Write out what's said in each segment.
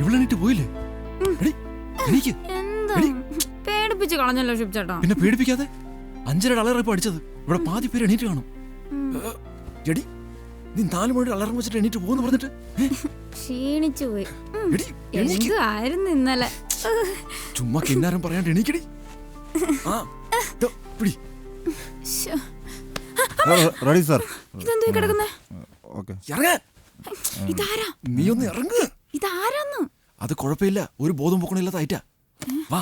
ഇവളെണീറ്റ് പോയില്ലേ? പേടിപ്പിച്ച് കളഞ്ഞല്ലോ ഷിബ് ചേട്ടാ. പിന്നെ പേടിപ്പിക്കാതെ 5:30 അലറ ഇപ്പൊ അടിച്ചത്. ഇവിടെ പാതി പേര് എണീറ്റ് കാണും. എടി നീ 4 മണിയുടെ അലറം വെച്ചിട്ട് എണീറ്റ് പോകുന്നു പറഞ്ഞിട്ട് ക്ഷീണിച്ചു പോയി. എന്തായിരുന്നു ഇന്നലെ? ചുമ്മാ കിന്നാരം പറയാണ്ട് എണീക്കടി. Ready sir. ഇതെന്താ കിടക്കുന്നേ? ഇതാരാ? നീ ഒന്ന് ഇറങ്ങ്. ഇതാരാന്ന്? അത് കുഴപ്പമില്ല, ഒരു ബോധം പോക്കണില്ലാത്ത ഐറ്റാ. വാ.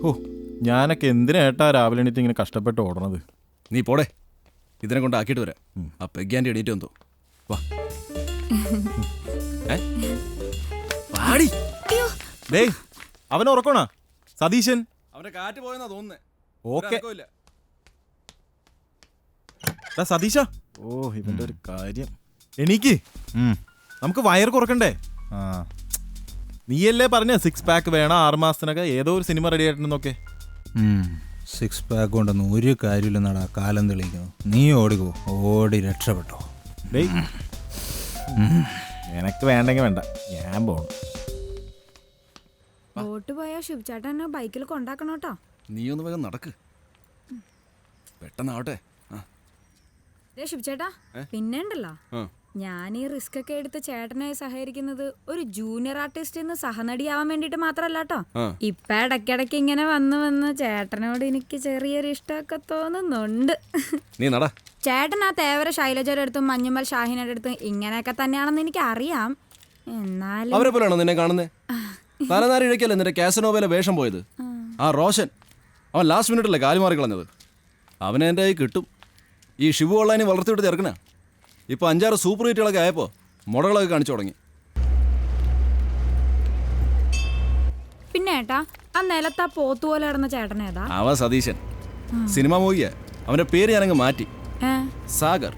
ഓ, ഞാനൊക്കെ എന്തിനാ ഏട്ടാ രാവിലെ എണീറ്റ് ഇങ്ങനെ കഷ്ടപ്പെട്ട് ഓടണത്? നീ പോടെ, ഇതിനെ കൊണ്ട് ആക്കിയിട്ട് വരാം. ആ പെഗ്ഗാൻ്റെ എണീറ്റ് വന്നോ. വാ. പാടി. ഡേയ്, അവൻ ഉറക്കണ സതീശൻ? അവന്റെ കാറ്റ് പോയെന്നാ തോന്നുന്നേ. ഓക്കെ സതീശ. ഓ, ഇവന്റെ ഒരു കാര്യം. എണീക്ക്, നമുക്ക് വയർ കുറക്കണ്ടേ? നീയല്ലേ പറഞ്ഞ 6 പാക്ക് വേണം 6 മാസത്തിനൊക്കെ. ഏതോ ഒരു സിനിമ റെഡി ആയിട്ടുണ്ടെന്നൊക്കെ. 6 പാക്ക് കൊണ്ടൊന്നും ഒരു കാര്യമില്ലെന്നാടാ കാലം തെളിയിക്കുന്നു. നീ ഓടിക്കോ, ഓടി രക്ഷപ്പെട്ടോ. ഡേയ്, എനക്ക് വേണ്ടെങ്കിൽ വേണ്ട, ഞാൻ പോണം. ബോട്ട് പോയാ ഷിബ് ചേട്ടൻ എന്നെ ബൈക്കിൽ കൊണ്ടാക്കണോട്ടോ. നീ ഒന്ന് വേഗം നടക്ക്, പെട്ടെന്നാവട്ടെ. ഷിബ് ചേട്ടാ, പിന്നെ ഉണ്ടല്ലോ, ഞാൻ ഈ റിസ്ക് ഒക്കെ എടുത്ത് ചേട്ടനായി സഹകരിക്കുന്നത് ഒരു ജൂനിയർ ആർട്ടിസ്റ്റ് സഹനടിയാവാൻ വേണ്ടിട്ട് മാത്രല്ല കേട്ടോ. ഇപ്പൊ ഇടയ്ക്കിടയ്ക്ക് ഇങ്ങനെ വന്ന് ചേട്ടനോട് എനിക്ക് ചെറിയൊരു ഇഷ്ടമൊക്കെ തോന്നുന്നുണ്ട്. ചേട്ടൻ ആ തേവര ശൈലജയുടെ അടുത്തും മഞ്ഞുമൽ ഷാഹിനയുടെ അടുത്തും ഇങ്ങനെയൊക്കെ തന്നെയാണെന്ന് എനിക്ക് അറിയാം. എന്നാലും അവരെ പോലെയാണോ നിന്നെ കാണുന്നേ? തലനാരിഴക്കല്ലേ നിന്റെ കാസനോവയിലെ വേഷം പോയത്? ആ റോഷൻ, അവൻ ലാസ്റ്റ് മിനിറ്റല്ലേ കാല് മാറി കളഞ്ഞത്. അവനെ എൻ്റെ കൈ കിട്ടും. ഈ ഷിബു ഓൺലൈനെ വളർത്തിവിട്ട് ചേർക്കണ. ഇപ്പോൾ 5-6 സൂപ്പർ ഹിറ്റുകളൊക്കെ ആയപ്പോൾ മുടകളൊക്കെ കാണിച്ചു തുടങ്ങി. പിന്നെ ഏട്ടാ, ആ നിലത്താ പോത്തുപോലെ കിടന്ന ചേട്ടനേതാ? അവ സതീശൻ, സിനിമ മൂവിയ. അവന്റെ പേര് ഞാനങ്ങ് മാറ്റി, സാഗർ.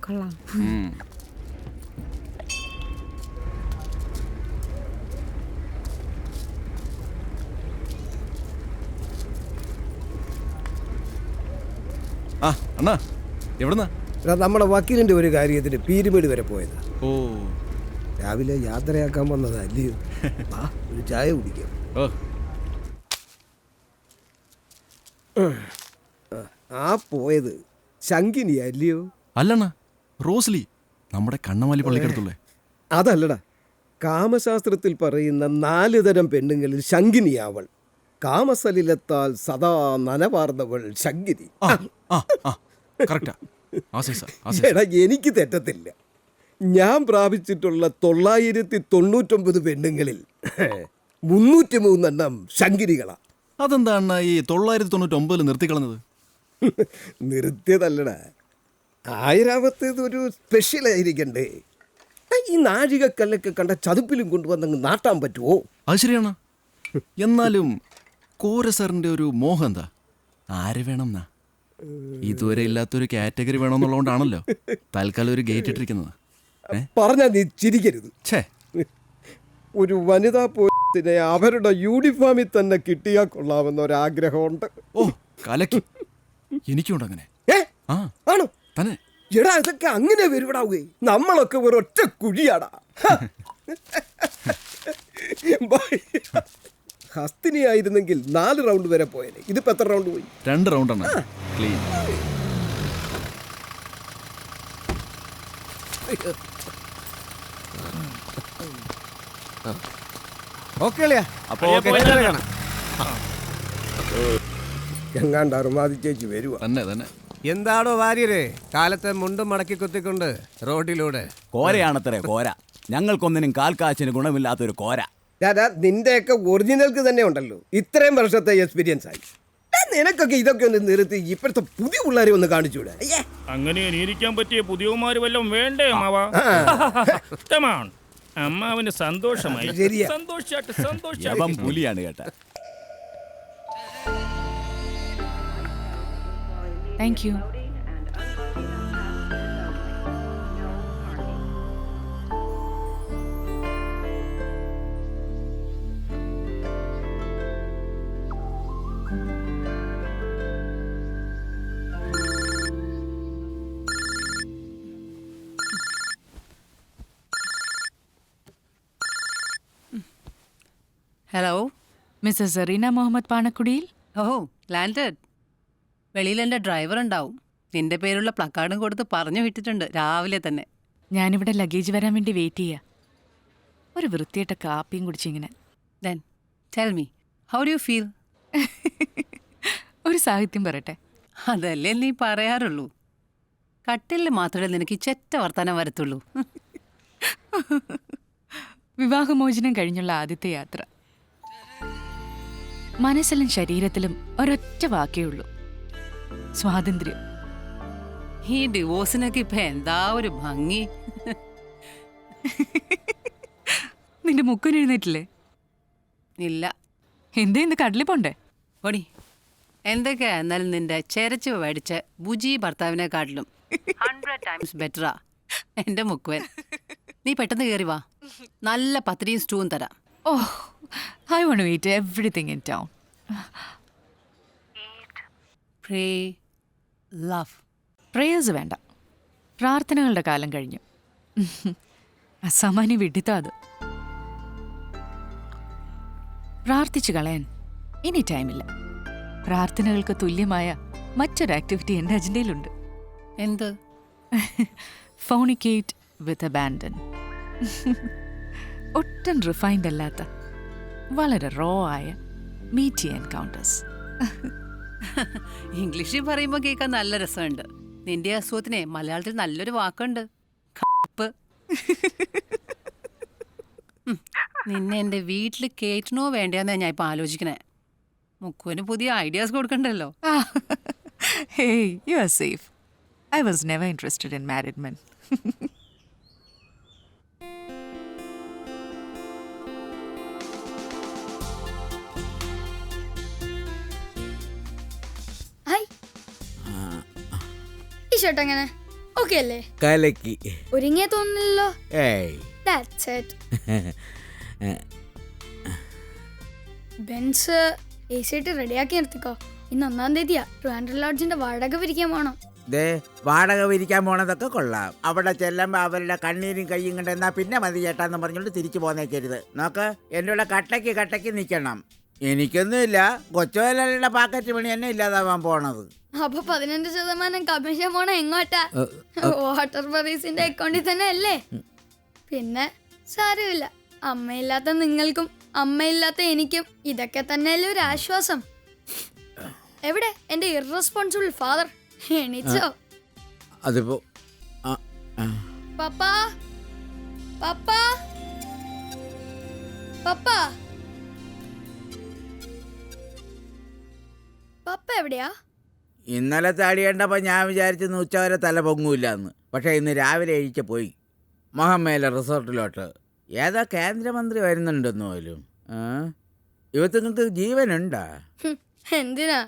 കൊള്ളാം. ആ അണ്ണാ, എവിടുന്നാ? നമ്മുടെ വക്കീലിന്റെ ഒരു കാര്യത്തിന് പീരുമേട് വരെ പോയതാ. ഓ, രാവിലെ യാത്രയാക്കാൻ വന്നതാ അല്ലയോ? ഒരു ചായ കുടിക്കാം. ആ പോയത് ശങ്കിനി അല്ലയോ? അല്ലണ്ണ, റോസ്ലി, നമ്മുടെ കണ്ണമാലി പള്ളിക്കടുത്തുള്ളേ. അതല്ലടാ, കാമശാസ്ത്രത്തിൽ പറയുന്ന 4 തരം പെണ്ണുങ്ങളിൽ ശങ്കിനിയാവൾ. കാമസലിലെത്താൽ സദാ നനവാർന്നവൾ ശങ്കിനി. എടാ, എനിക്ക് തെറ്റത്തില്ല. ഞാൻ പ്രാപിച്ചിട്ടുള്ള 999 പെണ്ണുങ്ങളിൽ 303 എണ്ണം ശങ്കിനികളാ. അതെന്താണ് ഈ 999 നിർത്തിക്കളഞ്ഞത്? നിർത്തിയതല്ലടാ, 1000ാമത്തേത് ഒരു സ്പെഷ്യലായിരിക്കണ്ടേ. ഈ നാഴികക്കല്ലൊക്കെ കണ്ട ചതുപ്പിലും കൊണ്ടുവന്നങ്ങ് നാട്ടാൻ പറ്റുമോ? അത് ശരിയാണ്. എന്നാലും കോരസറിന്റെ ഒരു മോഹം എന്താ? ആര് വേണം എന്നാ? ഇതുവരെ ഇല്ലാത്തൊരു കാറ്റഗറി വേണമെന്നുള്ളതുകൊണ്ടാണല്ലോ തൽക്കാലം ഒരു ഗേറ്റ് ഇട്ടിരിക്കുന്നത്. പറഞ്ഞാ നീ ചിരിക്കരുത്. ഒരു വനിതാ പോലീസിനെ അവരുടെ യൂണിഫോമിൽ തന്നെ കിട്ടിയാൽ കൊള്ളാമെന്നൊരാഗ്രഹമുണ്ട്. ഓ, കലക്കി. എനിക്കുണ്ട് അങ്ങനെ. ആണോ? തന്നെ. എടാ, ഇതൊക്കെ അങ്ങനെ വരുവിടാവുകയെ. നമ്മളൊക്കെ ഒരൊറ്റ കുഴിയാടാ. ഹസ്തിനി ആയിരുന്നെങ്കിൽ 4 റൗണ്ട് വരെ പോയേനെ. ഇതിപ്പോ എത്ര റൗണ്ട് പോയി? 2 റൗണ്ടാണ്. ക്ലീൻ. എങ്ങാണ്ട് അറുമാതി ചേച്ചി വരുവാ. തന്നെ. എന്താണോ വാര്യരെ കാലത്തെ മുണ്ടും മടക്കി കുത്തിക്കൊണ്ട് റോഡിലൂടെ? കോരയാണത്രേ കോര. ഞങ്ങൾക്കൊന്നിനും കാൽക്കാച്ചിന് ഗുണമില്ലാത്തൊരു കോര. നിന്റെയൊക്കെ ഒറിജിനൽക്ക് തന്നെ ഉണ്ടല്ലോ ഇത്രയും വർഷത്തെ എക്സ്പീരിയൻസ് ആയി. നിനക്കൊക്കെ ഇതൊക്കെ ഒന്ന് നിർത്തി ഇപ്പോഴത്തെ പുതിയ പിള്ളേരെ ഒന്ന് കാണിച്ചൂടെ? അങ്ങനെ അനുകരിക്കാൻ പറ്റിയ പുതിയമാര് വല്ലതും വേണ്ടേ അമ്മാവാ? അമ്മാവിന് സന്തോഷമായി. സന്തോഷം പുലിയാണ് കേട്ട. Thank you. Hello Mrs Serena Muhammad പാണക്കുടിയിൽ. Oh landed. വെളിയിൽ എൻ്റെ ഡ്രൈവർ ഉണ്ടാവും. നിന്റെ പേരുള്ള പ്ലക്കാർഡും കൊടുത്ത് പറഞ്ഞു വിട്ടിട്ടുണ്ട് രാവിലെ തന്നെ. ഞാനിവിടെ ലഗേജ് വരാൻ വേണ്ടി വെയിറ്റ് ചെയ്യാ. ഒരു വൃത്തിയായിട്ട കാപ്പിയും കുടിച്ചിങ്ങനെ. Then tell me, how do you feel? ഒരു സാഹിത്യം പറയട്ടെ. അതല്ലേ നീ പറയാറുള്ളൂ. കട്ടിലിൽ മാത്രമേ നിനക്ക് ഈ ചെറ്റ വർത്താനം വരത്തുള്ളൂ. വിവാഹമോചനം കഴിഞ്ഞുള്ള ആദ്യത്തെ യാത്ര. മനസ്സിലും ശരീരത്തിലും ഒരൊറ്റ വാക്കേ ഉള്ളൂ: സ്വാതന്ത്ര്യം. ഈ ഡിവോഴ്സിനൊക്കെ ഇപ്പൊ എന്താ ഒരു ഭംഗി. നിന്റെ മുക്കൻ എഴുന്നേറ്റില്ലേ? ഇല്ല. എന്തേ ഇന്ന് കടലിൽ പോണ്ടേ? ഓടി. എന്തൊക്കെയാ എന്നാലും നിന്റെ ചെരച്ച് മേടിച്ച ബുജി ഭർത്താവിനെക്കാട്ടിലും 100 times ബെറ്ററാ എന്റെ മുക്കുവൻ. നീ പെട്ടെന്ന് കയറി വാ, നല്ല പത്തിരിയും സ്റ്റൂവും തരാം. Oh, I want to eat everything in town. Pray, love. Prayers വേണ്ട, പ്രാർത്ഥനകളുടെ കാലം കഴിഞ്ഞു. അസാമാന്യ വിഡിത്താ അത്. പ്രാർത്ഥിച്ചു കളയാൻ ഇനി ടൈമില്ല. പ്രാർത്ഥനകൾക്ക് തുല്യമായ മറ്റൊരു ആക്ടിവിറ്റി എൻ്റെ അജണ്ടയിലുണ്ട്. എന്ത്? ഫോണിക്കേറ്റ് വിത്ത് അബാൻഡൻ. ഒട്ടും റിഫൈൻഡ് അല്ലാത്ത, വളരെ റോ ആയ മീറ്റി എൻകൗണ്ടേഴ്സ്. ഇംഗ്ലീഷിൽ പറയുമ്പോൾ കേൾക്കാൻ നല്ല രസമുണ്ട്. നിന്റെ അസുഖത്തിനെ മലയാളത്തിൽ നല്ലൊരു വാക്കുണ്ട്, ഖപ്പ്. നിന്നെ എൻ്റെ വീട്ടിൽ കയറ്റണോ വേണ്ടയോന്നാ ഞാൻ ഇപ്പം ആലോചിക്കണേ. മുക്കുവിന് പുതിയ ideas കൊടുക്കണ്ടല്ലോ. Hey, you are safe. I was never interested in married men. Hi, ഈ ഷർട്ട് എങ്ങനെ? ഓക്കെ അല്ലേ? കലക്കി. ഒരുങ്ങിയ തോന്നുന്നില്ലല്ലോ. ഏയ്. That's it. ബെൻസ് AC ഇട്ട് റെഡിയാക്കി നിർത്തിക്കോ. ഇന്ന് 1-ാം തീയതിയാ. ട്രിവാൻഡ്രം ലോഡ്ജിന്റെ വാടക പിരിക്കാൻ പോണം. ദേ, വാടക പിരിക്കാൻ പോണതൊക്കെ കൊള്ളാം. അവിടെ ചെല്ലുമ്പോൾ അവരുടെ കണ്ണീരും കയ്യും കണ്ട് എന്നാ പിന്നെ മതി ചേട്ടാന്ന് പറഞ്ഞുകൊണ്ട് തിരിച്ചു പോന്നേക്കരുത്. നോക്ക്, എൻ്റെ കൂടെ കട്ടയ്ക്ക് നിൽക്കണം. എനിക്കൊന്നുമില്ല, കൊച്ചുവേലയുടെ പാക്കറ്റ് പണി തന്നെ ഇല്ലാതാവാൻ പോണത്. അപ്പൊ 15% കമ്മീഷൻ പോണ എങ്ങോട്ടാ? വാട്ടർ ബറീസിന്റെ അക്കൗണ്ടിൽ തന്നെ അല്ലേ? പിന്നെ സാരമില്ല, അമ്മയില്ലാത്ത നിങ്ങൾക്കും അമ്മയില്ലാത്ത എനിക്കും ഇതൊക്കെ തന്നെയല്ലേ ഒരു ആശ്വാസം. എവിടെ എന്റെ ഇറസ്പോൺസിബിൾ ഫാദർ? എണീച്ചോ? അതിപ്പോ പപ്പാ, പപ്പാ, പപ്പാ, പപ്പ എവിടെയാ? ഇന്നലെ താടി കണ്ടപ്പോൾ ഞാൻ വിചാരിച്ചു ഉച്ചവരെ തല പൊങ്ങൂല്ലെന്ന്. പക്ഷേ ഇന്ന് രാവിലെ എഴുതിച്ച് പോയി മഹമ്മേല റിസോർട്ടിലോട്ട്. ഏതോ കേന്ദ്രമന്ത്രി വരുന്നുണ്ടെന്ന് പോലും. ഇവർക്ക് ജീവനുണ്ടാ? എന്തിനാ?